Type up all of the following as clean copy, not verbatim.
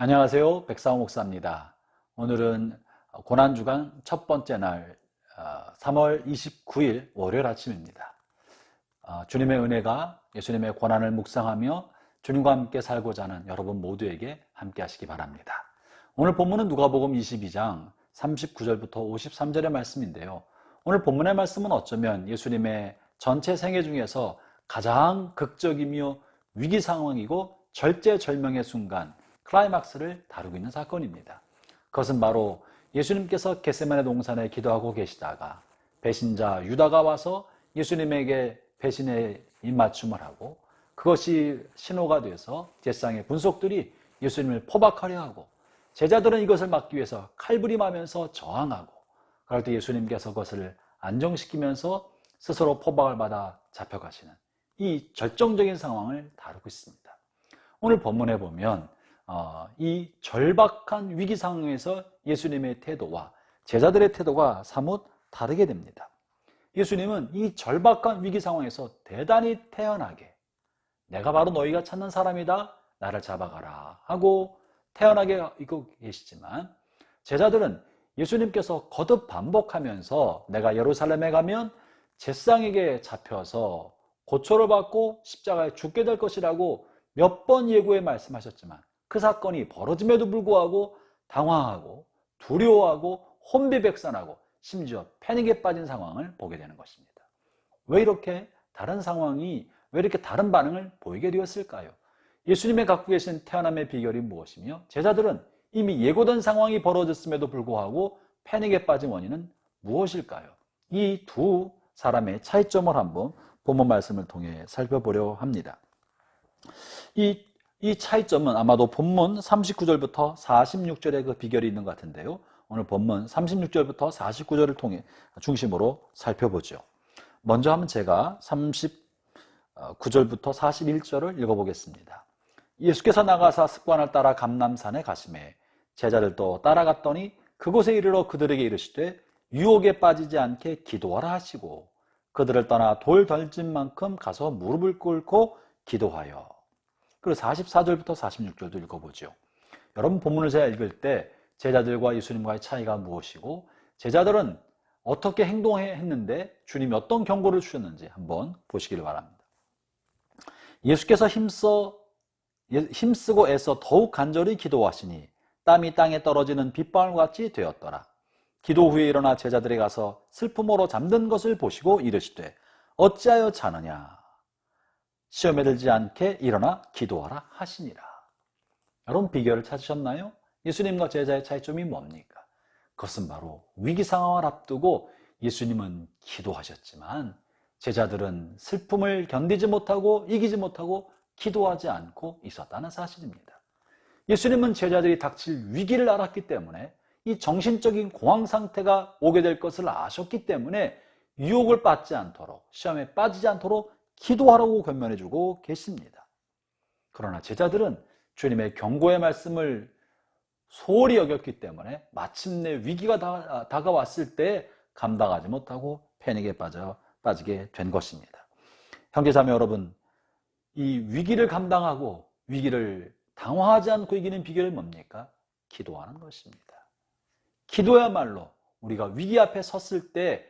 안녕하세요. 백상호 목사입니다. 오늘은 고난주간 첫 번째 날 3월 29일 월요일 아침입니다. 주님의 은혜가 예수님의 고난을 묵상하며 주님과 함께 살고자 하는 여러분 모두에게 함께 하시기 바랍니다. 오늘 본문은 누가복음 22장 39절부터 53절의 말씀인데요. 오늘 본문의 말씀은 어쩌면 예수님의 전체 생애 중에서 가장 극적이며 위기 상황이고 절제절명의 순간, 클라이막스를 다루고 있는 사건입니다. 그것은 바로 예수님께서 겟세마네 동산에 기도하고 계시다가 배신자 유다가 와서 예수님에게 배신의 입맞춤을 하고, 그것이 신호가 돼서 제사장의 군속들이 예수님을 포박하려 하고, 제자들은 이것을 막기 위해서 칼부림하면서 저항하고, 그럴 때 예수님께서 그것을 안정시키면서 스스로 포박을 받아 잡혀가시는 이 절정적인 상황을 다루고 있습니다. 오늘 본문에 보면 이 절박한 위기 상황에서 예수님의 태도와 제자들의 태도가 사뭇 다르게 됩니다. 예수님은 이 절박한 위기 상황에서 대단히 태연하게, 내가 바로 너희가 찾는 사람이다, 나를 잡아가라 하고 태연하게 있고 계시지만, 제자들은 예수님께서 거듭 반복하면서 내가 예루살렘에 가면 제사장에게 잡혀서 고초를 받고 십자가에 죽게 될 것이라고 몇 번 예고해 말씀하셨지만, 그 사건이 벌어짐에도 불구하고 당황하고 두려워하고 혼비백산하고 심지어 패닉에 빠진 상황을 보게 되는 것입니다. 왜 이렇게 다른 상황이, 왜 이렇게 다른 반응을 보이게 되었을까요? 예수님의 갖고 계신 태어남의 비결이 무엇이며, 제자들은 이미 예고된 상황이 벌어졌음에도 불구하고 패닉에 빠진 원인은 무엇일까요? 이 두 사람의 차이점을 한번 본문 말씀을 통해 살펴보려 합니다. 이 차이점은 아마도 본문 39절부터 46절에 그 비결이 있는 것 같은데요. 오늘 본문 36절부터 49절을 통해 중심으로 살펴보죠. 먼저 한번 제가 39절부터 41절을 읽어보겠습니다. 예수께서 나가사 습관을 따라 감람산에 가시매 제자들도 따라갔더니 그곳에 이르러 그들에게 이르시되 유혹에 빠지지 않게 기도하라 하시고, 그들을 떠나 돌 던진 만큼 가서 무릎을 꿇고 기도하여. 그리고 44절부터 46절도 읽어보죠. 여러분, 본문을 제가 읽을 때 제자들과 예수님과의 차이가 무엇이고, 제자들은 어떻게 행동했는데 주님이 어떤 경고를 주셨는지 한번 보시기를 바랍니다. 예수께서 힘쓰고 애써 더욱 간절히 기도하시니 땀이 땅에 떨어지는 빗방울같이 되었더라. 기도 후에 일어나 제자들에 가서 슬픔으로 잠든 것을 보시고 이르시되 어찌하여 자느냐, 시험에 들지 않게 일어나 기도하라 하시니라. 여러분, 비결을 찾으셨나요? 예수님과 제자의 차이점이 뭡니까? 그것은 바로 위기 상황을 앞두고 예수님은 기도하셨지만 제자들은 슬픔을 견디지 못하고 이기지 못하고 기도하지 않고 있었다는 사실입니다. 예수님은 제자들이 닥칠 위기를 알았기 때문에, 이 정신적인 공황 상태가 오게 될 것을 아셨기 때문에 유혹을 받지 않도록, 시험에 빠지지 않도록 기도하라고 권면해주고 계십니다. 그러나 제자들은 주님의 경고의 말씀을 소홀히 여겼기 때문에 마침내 위기가 다가왔을 때 감당하지 못하고 패닉에 빠지게 된 것입니다. 형제자매 여러분, 이 위기를 감당하고 위기를 당황하지 않고 이기는 비결이 뭡니까? 기도하는 것입니다. 기도야말로 우리가 위기 앞에 섰을 때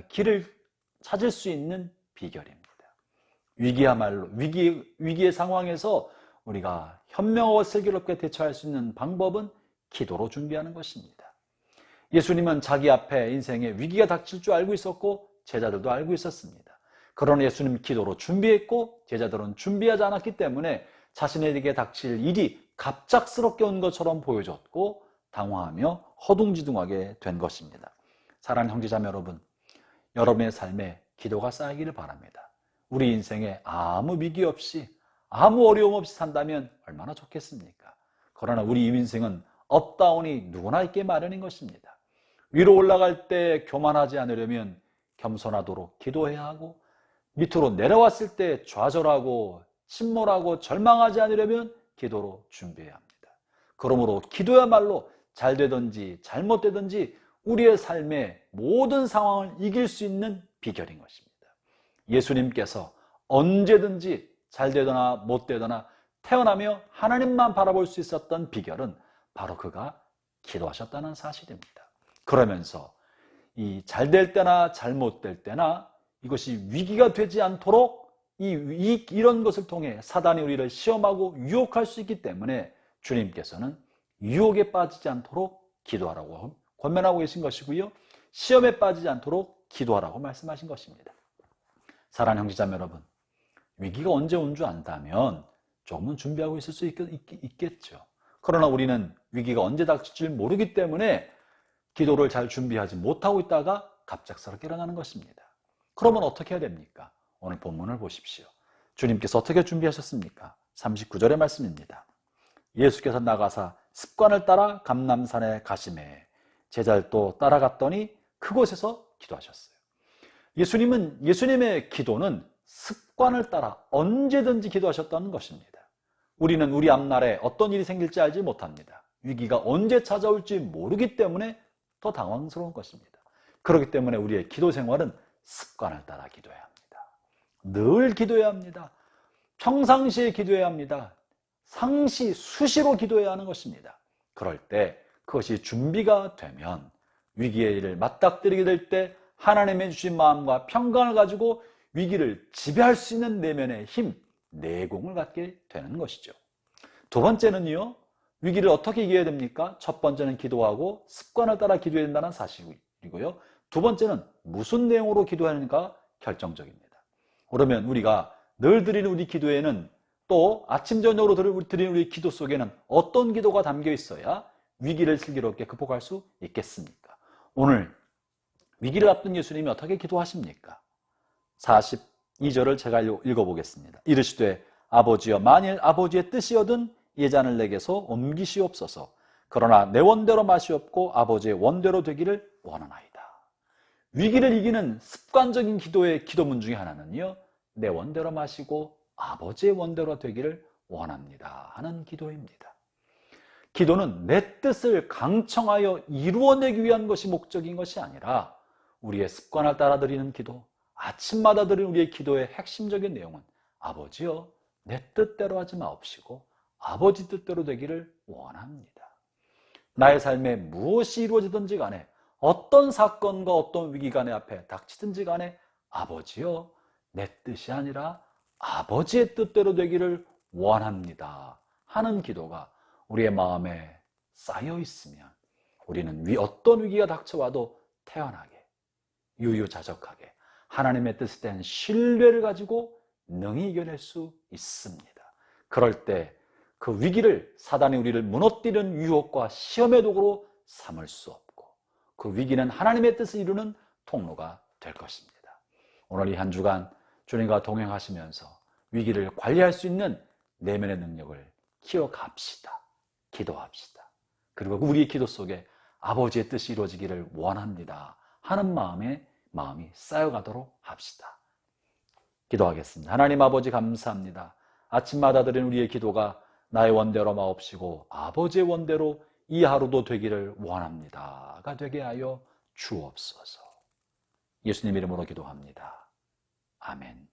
길을 찾을 수 있는 비결입니다. 위기야말로 위기의 상황에서 우리가 현명하고 슬기롭게 대처할 수 있는 방법은 기도로 준비하는 것입니다. 예수님은 자기 앞에 인생에 위기가 닥칠 줄 알고 있었고 제자들도 알고 있었습니다. 그러나 예수님 기도로 준비했고 제자들은 준비하지 않았기 때문에 자신에게 닥칠 일이 갑작스럽게 온 것처럼 보여졌고 당황하며 허둥지둥하게 된 것입니다. 사랑하는 형제자매 여러분, 여러분의 삶에 기도가 쌓이기를 바랍니다. 우리 인생에 아무 위기 없이 아무 어려움 없이 산다면 얼마나 좋겠습니까? 그러나 우리 인생은 업다운이 누구나 있게 마련인 것입니다. 위로 올라갈 때 교만하지 않으려면 겸손하도록 기도해야 하고, 밑으로 내려왔을 때 좌절하고 침몰하고 절망하지 않으려면 기도로 준비해야 합니다. 그러므로 기도야말로 잘 되든지 잘못되든지 우리의 삶의 모든 상황을 이길 수 있는 비결인 것입니다. 예수님께서 언제든지 잘 되거나 못 되거나 태어나며 하나님만 바라볼 수 있었던 비결은 바로 그가 기도하셨다는 사실입니다. 그러면서 이 잘 될 때나 잘못될 때나 이것이 위기가 되지 않도록 이런 것을 통해 사단이 우리를 시험하고 유혹할 수 있기 때문에 주님께서는 유혹에 빠지지 않도록 기도하라고 권면하고 계신 것이고요. 시험에 빠지지 않도록 기도하라고 말씀하신 것입니다. 사랑하는 형제자매 여러분, 위기가 언제 온 줄 안다면 조금은 준비하고 있을 수 있겠죠. 그러나 우리는 위기가 언제 닥칠지 모르기 때문에 기도를 잘 준비하지 못하고 있다가 갑작스럽게 일어나는 것입니다. 그러면 어떻게 해야 됩니까? 오늘 본문을 보십시오. 주님께서 어떻게 준비하셨습니까? 39절의 말씀입니다. 예수께서 나가사 습관을 따라 감람산에 가시매 제자를 또 따라갔더니 그곳에서 기도하셨어요. 예수님의 기도는 습관을 따라 언제든지 기도하셨다는 것입니다. 우리는 우리 앞날에 어떤 일이 생길지 알지 못합니다. 위기가 언제 찾아올지 모르기 때문에 더 당황스러운 것입니다. 그렇기 때문에 우리의 기도 생활은 습관을 따라 기도해야 합니다. 늘 기도해야 합니다. 평상시에 기도해야 합니다. 상시, 수시로 기도해야 하는 것입니다. 그럴 때 그것이 준비가 되면 위기의 일을 맞닥뜨리게 될 때 하나님의 주신 마음과 평강을 가지고 위기를 지배할 수 있는 내면의 힘, 내공을 갖게 되는 것이죠. 두 번째는요, 위기를 어떻게 이겨야 됩니까? 첫 번째는 기도하고 습관을 따라 기도해야 된다는 사실이고요. 두 번째는 무슨 내용으로 기도하는가 결정적입니다. 그러면 우리가 늘 드리는 우리 기도에는 또 아침 저녁으로 드리는 우리 기도 속에는 어떤 기도가 담겨 있어야 위기를 슬기롭게 극복할 수 있겠습니까? 오늘 위기를 앞둔 예수님이 어떻게 기도하십니까? 42절을 제가 읽어보겠습니다. 이르시되 아버지여 만일 아버지의 뜻이거든 이 잔을 내게서 옮기시옵소서. 그러나 내 원대로 마시옵고 아버지의 원대로 되기를 원하나이다. 위기를 이기는 습관적인 기도의 기도문 중에 하나는요, 내 원대로 마시고 아버지의 원대로 되기를 원합니다 하는 기도입니다. 기도는 내 뜻을 강청하여 이루어내기 위한 것이 목적인 것이 아니라 우리의 습관을 따라 드리는 기도, 아침마다 드리는 우리의 기도의 핵심적인 내용은 아버지여 내 뜻대로 하지 마옵시고 아버지 뜻대로 되기를 원합니다. 나의 삶에 무엇이 이루어지든지 간에 어떤 사건과 어떤 위기가 내 앞에 닥치든지 간에 아버지여 내 뜻이 아니라 아버지의 뜻대로 되기를 원합니다 하는 기도가 우리의 마음에 쌓여 있으면 우리는 어떤 위기가 닥쳐와도 태연하게 유유자적하게 하나님의 뜻에 대한 신뢰를 가지고 능히 이겨낼 수 있습니다. 그럴 때 그 위기를 사단이 우리를 무너뜨리는 유혹과 시험의 도구로 삼을 수 없고 그 위기는 하나님의 뜻을 이루는 통로가 될 것입니다. 오늘 이 한 주간 주님과 동행하시면서 위기를 관리할 수 있는 내면의 능력을 키워갑시다. 기도합시다. 그리고 우리의 기도 속에 아버지의 뜻이 이루어지기를 원합니다 하는 마음이 쌓여가도록 합시다. 기도하겠습니다. 하나님 아버지 감사합니다. 아침마다 드리는 우리의 기도가 나의 원대로 마옵시고 아버지의 원대로 이 하루도 되기를 원합니다가 되게 하여 주옵소서. 예수님 이름으로 기도합니다. 아멘.